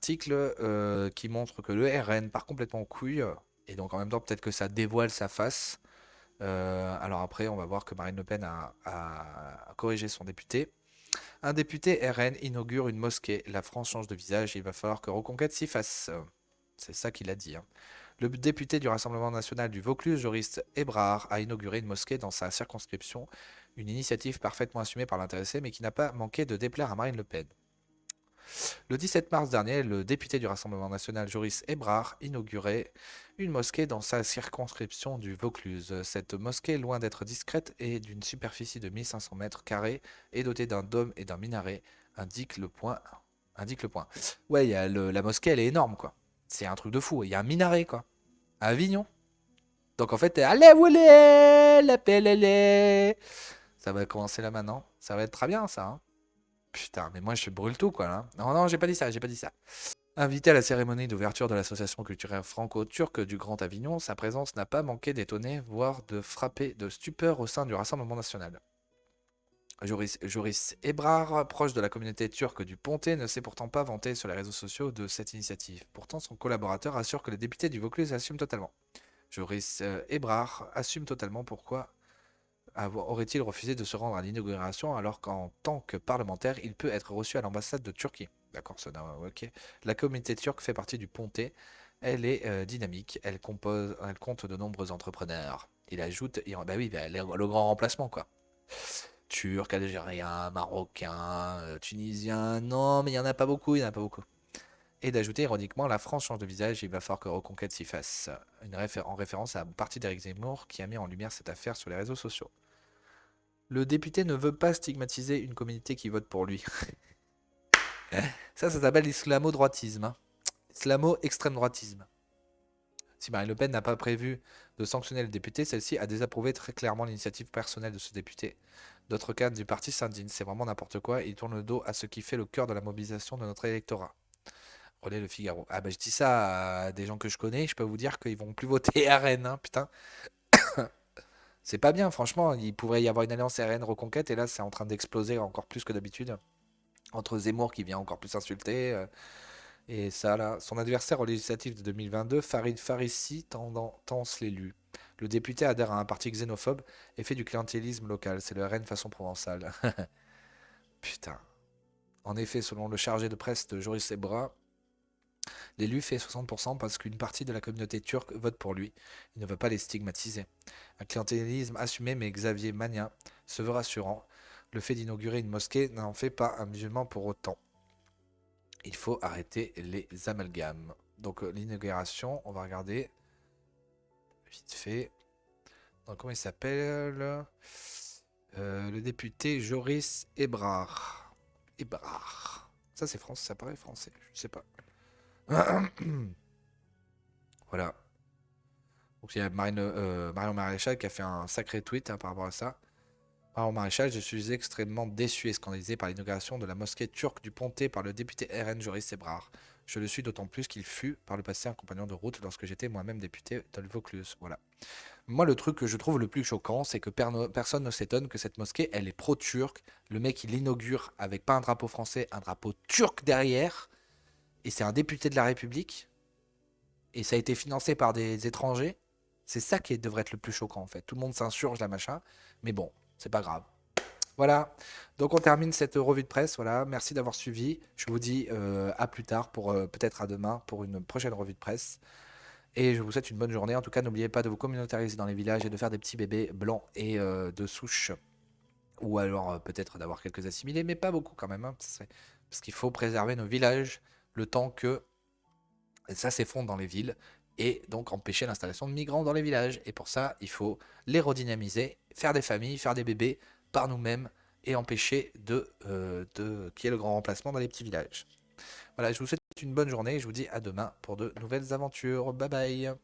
article qui montre que le RN part complètement en couille. Et donc en même temps, peut-être que ça dévoile sa face. Alors après, on va voir que Marine Le Pen a corrigé son député. Un député RN inaugure une mosquée. La France change de visage et il va falloir que Reconquête s'y fasse. C'est ça qu'il a dit, hein. Le député du Rassemblement national du Vaucluse, Joris Ebrard, a inauguré une mosquée dans sa circonscription. Une initiative parfaitement assumée par l'intéressé, mais qui n'a pas manqué de déplaire à Marine Le Pen. Le 17 mars dernier, le député du Rassemblement national Joris Ebrard inaugurait une mosquée dans sa circonscription du Vaucluse. Cette mosquée, loin d'être discrète et d'une superficie de 1500 mètres carrés, est dotée d'un dôme et d'un minaret, indique le point. Indique le point. Ouais, la mosquée, elle est énorme, quoi. C'est un truc de fou. Il y a un minaret, quoi. À Avignon. Donc en fait, allez, vous la PLL. Ça va commencer là maintenant. Ça va être très bien, ça, hein. Putain, mais moi je brûle tout quoi là. Non, non, j'ai pas dit ça, j'ai pas dit ça. Invité à la cérémonie d'ouverture de l'association culturelle franco-turque du Grand Avignon, sa présence n'a pas manqué d'étonner, voire de frapper de stupeur au sein du Rassemblement national. Joris Ebrar, proche de la communauté turque du Pontet, ne s'est pourtant pas vanté sur les réseaux sociaux de cette initiative. Pourtant, son collaborateur assure que le député du Vaucluse assume totalement. Joris Ebrar assume totalement pourquoi aurait-il refusé de se rendre à l'inauguration alors qu'en tant que parlementaire, il peut être reçu à l'ambassade de Turquie. D'accord, ça, ok. La communauté turque fait partie du Pontet. Elle est dynamique. Elle compte de nombreux entrepreneurs. Il ajoute, bah oui, bah, le grand remplacement quoi. Turcs, Algériens, Marocains, Tunisiens. Non, mais il y en a pas beaucoup. Il y en a pas beaucoup. Et d'ajouter ironiquement, la France change de visage et il va falloir que Reconquête s'y fasse. En référence à la partie d'Éric Zemmour qui a mis en lumière cette affaire sur les réseaux sociaux. Le député ne veut pas stigmatiser une communauté qui vote pour lui. Ça s'appelle l'islamo-droitisme, hein. Islamo-extrême-droitisme. Si Marine Le Pen n'a pas prévu de sanctionner le député, celle-ci a désapprouvé très clairement l'initiative personnelle de ce député. D'autres cadres du parti s'indignent, c'est vraiment n'importe quoi, ils tournent le dos à ce qui fait le cœur de la mobilisation de notre électorat. Relais Le Figaro. Ah bah je dis ça à des gens que je connais, je peux vous dire qu'ils vont plus voter RN, hein, putain. C'est pas bien, franchement, il pourrait y avoir une alliance RN Reconquête et là c'est en train d'exploser encore plus que d'habitude. Entre Zemmour qui vient encore plus insulter, et ça là. Son adversaire aux législatives de 2022, Farid Farissi, tendance l'élu. Le député adhère à un parti xénophobe et fait du clientélisme local. C'est le RN façon provençale. Putain. En effet, selon le chargé de presse de Joris Sebra, l'élu fait 60% parce qu'une partie de la communauté turque vote pour lui. Il ne veut pas les stigmatiser. Un clientélisme assumé, mais Xavier Magnin se veut rassurant. Le fait d'inaugurer une mosquée n'en fait pas un musulman pour autant. Il faut arrêter les amalgames. Donc l'inauguration, on va regarder vite fait. Donc, comment il s'appelle le député Joris Ebrard. Ebrard. Ça c'est français, ça paraît français, je sais pas. Voilà. Donc il y a Marion Maréchal qui a fait un sacré tweet hein, par rapport à ça. Marion Maréchal, je suis extrêmement déçu et scandalisé par l'inauguration de la mosquée turque du Pontet par le député RN Joris Ebrard. Je le suis d'autant plus qu'il fut par le passé un compagnon de route lorsque j'étais moi-même député de le Vaucluse. Voilà. Moi, le truc que je trouve le plus choquant, c'est que personne ne s'étonne que cette mosquée, elle est pro-turque. Le mec, il l'inaugure avec pas un drapeau français, un drapeau turc derrière. Et c'est un député de la République. Et ça a été financé par des étrangers. C'est ça qui devrait être le plus choquant, en fait. Tout le monde s'insurge, la machin. Mais bon, c'est pas grave. Voilà. Donc on termine cette revue de presse. Voilà. Merci d'avoir suivi. Je vous dis à plus tard, pour peut-être à demain, pour une prochaine revue de presse. Et je vous souhaite une bonne journée. En tout cas, n'oubliez pas de vous communautariser dans les villages et de faire des petits bébés blancs et de souche. Ou alors peut-être d'avoir quelques assimilés, mais pas beaucoup quand même, hein. Parce qu'il faut préserver nos villages le temps que ça s'effondre dans les villes. Et donc empêcher l'installation de migrants dans les villages. Et pour ça, il faut les redynamiser, faire des familles, faire des bébés par nous-mêmes et empêcher qu'il y ait le grand remplacement dans les petits villages. Voilà, je vous souhaite une bonne journée et je vous dis à demain pour de nouvelles aventures. Bye bye.